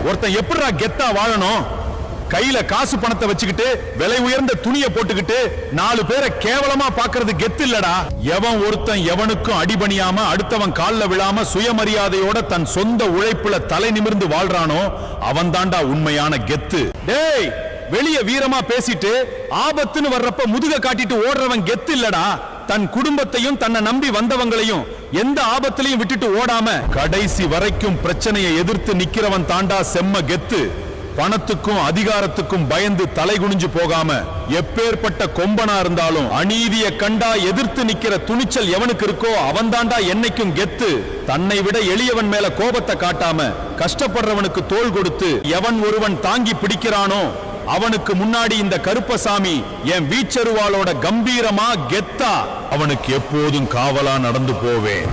ஒருத்தன் எப்படிடா கெத்தா வாழணும்? கையில காசு பணத்தை வச்சுக்கிட்டு விலை உயர்ந்த துணியை போட்டுக்கிட்டு 4 பேரை கேவலமா பாக்குறது கெத்து இல்லடா. எவன் ஒருத்தன் எவனுக்கும் அடிபணியாம அடுத்தவன் கால்ல விழாம சுயமரியாதையோட தன் சொந்த உழைப்புல தலை நிமிர்ந்து வாழ்றானோ அவன் தாண்டா உண்மையான கெத்து. டேய், வெளிய வீரமா பேசிட்டு ஆபத்துன்னு வர்றப்ப முதுக காட்டிட்டு ஓடுறவன் கெத்து இல்லடா. தன் குடும்பத்தையும் தன்னை நம்பி வந்தவங்களையும் எந்த ஆபத்திலையும் விட்டுட்டு ஓடாம கடைசி வரைக்கும் பிரச்சனையை எதிர்த்து நிக்கிறவன் தாண்டா செம்ம கெத்து. பணத்துக்கும் அதிகாரத்துக்கும் பயந்து தலை குனிஞ்சு போகாம எப்பேற்பட்ட கொம்பனா இருந்தாலும் அநீதியை கண்டா எதிர்த்து நிக்கிற துணிச்சல் எவனுக்கு இருக்கோ அவன் தாண்டா என்னைக்கும் கெத்து. தன்னை விட எளியவன் மேல கோபத்தை காட்டாம கஷ்டப்படுறவனுக்கு தோள் கொடுத்து எவன் ஒருவன் தாங்கி பிடிக்கிறானோ அவனுக்கு முன்னாடி இந்த கருப்பசாமி என் வீச்சருவாளோட கம்பீரமா கெத்தா அவனுக்கு எப்போதும் காவலா நடந்து போவேன்.